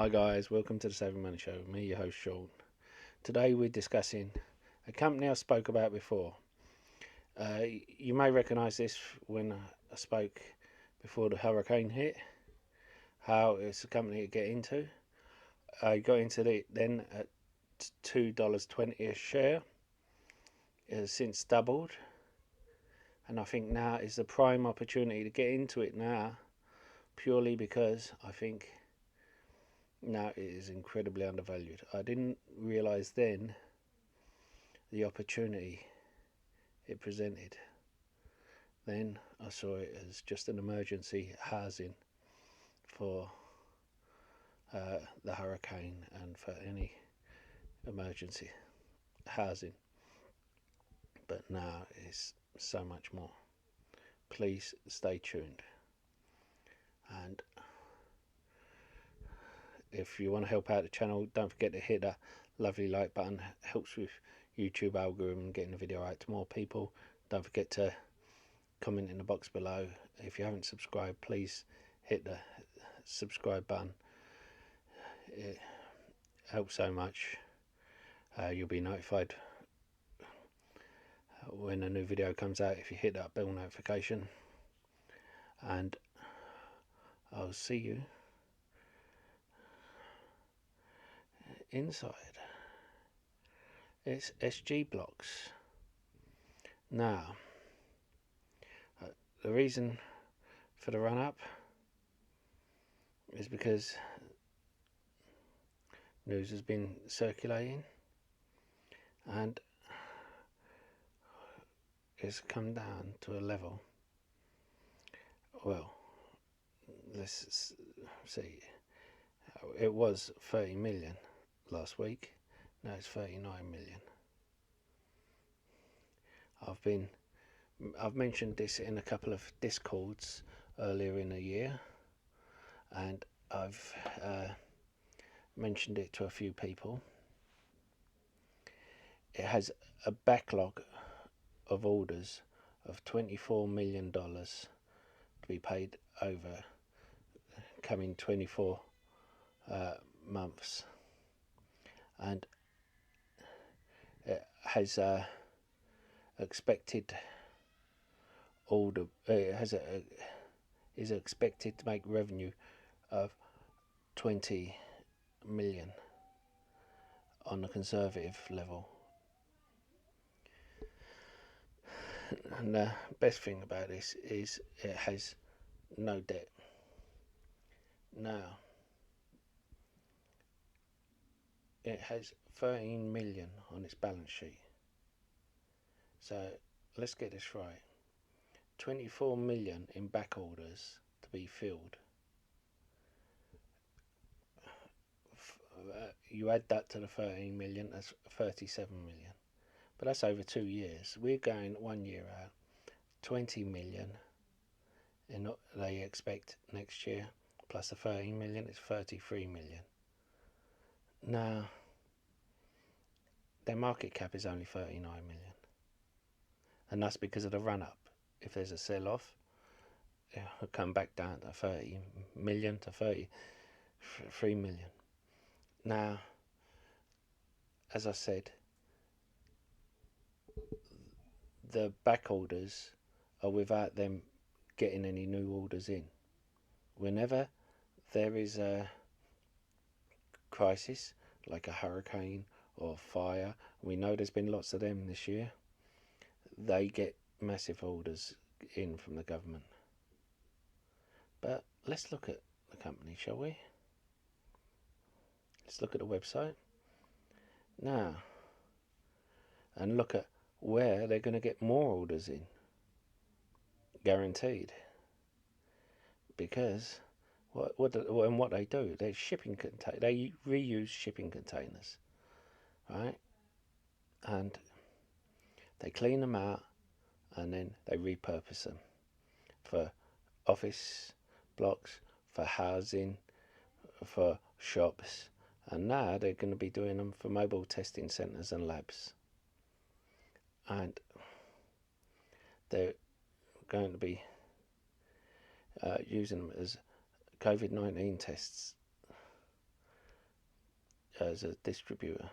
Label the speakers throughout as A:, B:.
A: Hi guys, welcome to the Saving Money Show. Me, your host Sean. Today we're discussing a company I spoke about before. You may recognise this when I spoke before the hurricane hit. How it's a company to get into. I got into it then at $2.20 a share. It has since doubled, and I think now is the prime opportunity to get into it now, purely because I think now it is incredibly undervalued. I didn't realise then the opportunity it presented. Then I saw it as just an emergency housing for the hurricane and for any emergency housing. But now it's so much more. Please stay tuned. And if you want to help out the channel, don't forget to hit that lovely like button. It helps with YouTube algorithm getting the video out to more people. Don't forget to comment in the box below. If you haven't subscribed, please hit the subscribe button. It helps so much. You'll be notified when a new video comes out if you hit that bell notification. And I'll see you inside. It's SG blocks. Now, the reason for the run up is because news has been circulating and it's come down to a level. Well, let's see. It was 30 million last week. Now it's 39 million. I've mentioned this in a couple of discords earlier in the year, and I've mentioned it to a few people. It has a backlog of orders of $24 million to be paid over coming 24 months, and it has expected order. Is expected to make revenue of 20 million on a conservative level. And the best thing about this is it has no debt. Now it has 13 million on its balance sheet. So let's get this right. 24 million in back orders to be filled. You add that to the 13 million, that's 37 million. But that's over 2 years. We're going 1 year out. 20 million and they expect next year, plus the 13 million, it's 33 million. Now, their market cap is only 39 million. And that's because of the run up. If there's a sell off, it'll come back down to 30 million to 33 million. Now, as I said, the back orders are without them getting any new orders in. Whenever there is a crisis like a hurricane or fire, we know there's been lots of them this year, they get massive orders in from the government. But let's look at the company, shall we? Let's look at the website now and look at where they're going to get more orders in, guaranteed. Because what they do, they reuse shipping containers, right? And they clean them out and then they repurpose them for office blocks, for housing, for shops, and now they're going to be doing them for mobile testing centres and labs. And they're going to be using them as COVID-19 tests. as a distributor.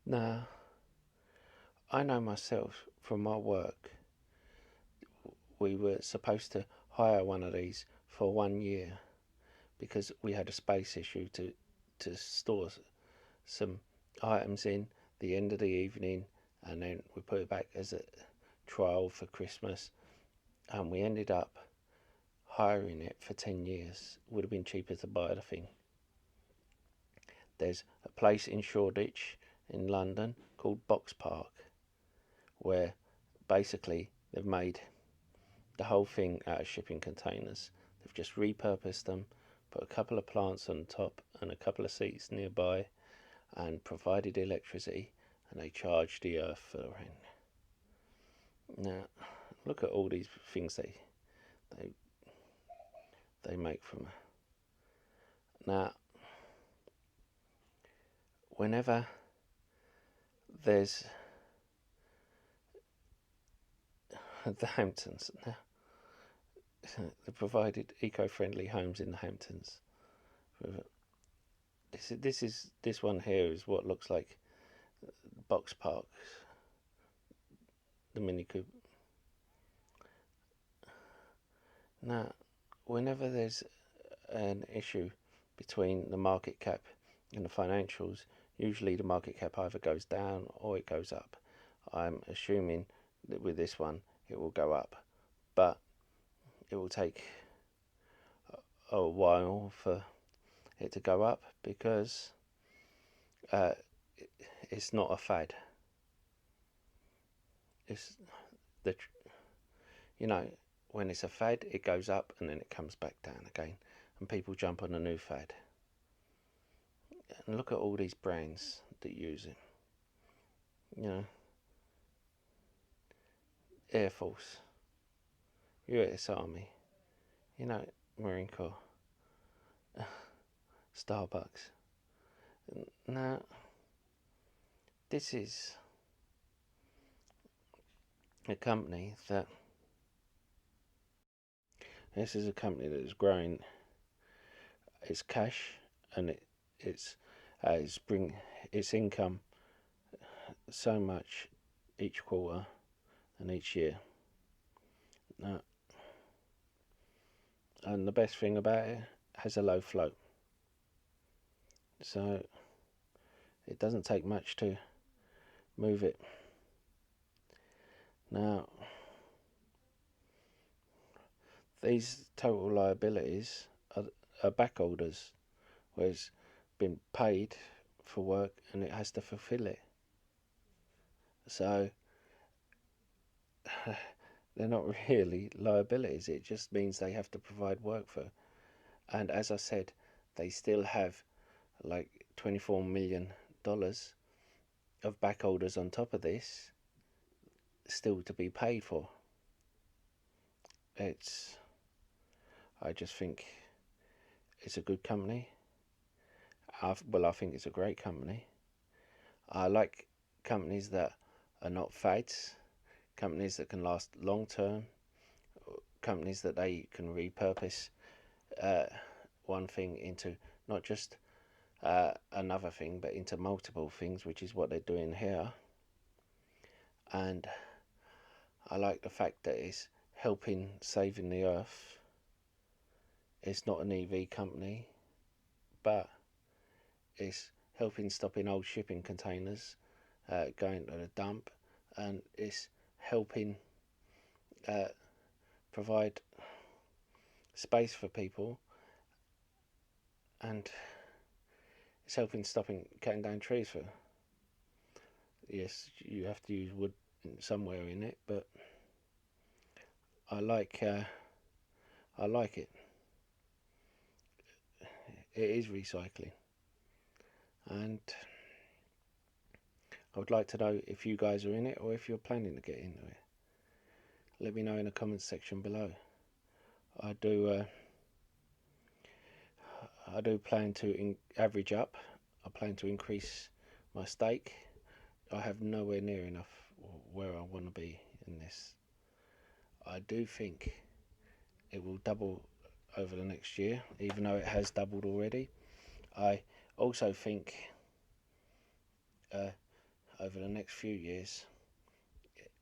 A: Now I know myself from my work, we were supposed to hire one of these for 1 year because we had a space issue to store some items in the end of the evening, and then we put it back as a trial for Christmas, and we ended up hiring it for 10 years. Would have been cheaper to buy the thing. There's a place in Shoreditch in London called Box Park, where basically they've made the whole thing out of shipping containers. They've just repurposed them, put a couple of plants on top and a couple of seats nearby, and provided electricity, and they charge the earth for the rent. Now look at all these things they make from it. Now whenever there's the Hamptons, now they provided eco-friendly homes in the Hamptons. This one here is what looks like Box Park, the Mini Cooper. Now, whenever there's an issue between the market cap and the financials, usually the market cap either goes down or it goes up. I'm assuming that with this one it will go up, but it will take a while for it to go up because it's not a fad. It's when it's a fad, it goes up and then it comes back down again, and people jump on a new fad. And look at all these brands that use it. Air Force, US Army, Marine Corps, Starbucks. Now, this is a company that is growing its cash, and it's bring its income so much each quarter and each year. Now, and the best thing about it has a low float, so it doesn't take much to move it. Now, these total liabilities are back orders, where it's been paid for work and it has to fulfill it. So they're not really liabilities, it just means they have to provide work for. And as I said, they still have like $24 million of back orders on top of this still to be paid for. I just think it's a good company. I think it's a great company. I like companies that are not fads, companies that can last long term, companies that they can repurpose one thing into not just another thing, but into multiple things, which is what they're doing here. And I like the fact that it's helping saving the earth. It's not an EV company, but it's helping stopping old shipping containers going to the dump, and it's helping provide space for people, and it's helping stopping cutting down trees for. Yes, you have to use wood somewhere in it, but I like it. It is recycling, and I would like to know if you guys are in it or if you're planning to get into it. Let me know in the comments section below. I do plan to average up. I plan to increase my stake. I have nowhere near enough where I want to be in this. I do think it will double over the next year, even though it has doubled already. I also think over the next few years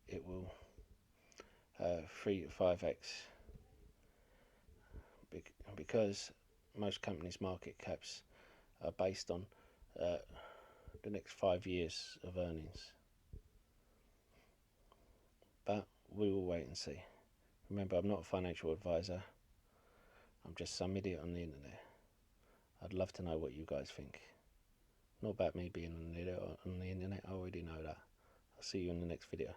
A: it will 3 to 5x, because most companies' market caps are based on the next 5 years of earnings. But we will wait and see. Remember, I'm not a financial advisor. I'm just some idiot on the internet. I'd love to know what you guys think. Not about me being an idiot on the internet, I already know that. I'll see you in the next video.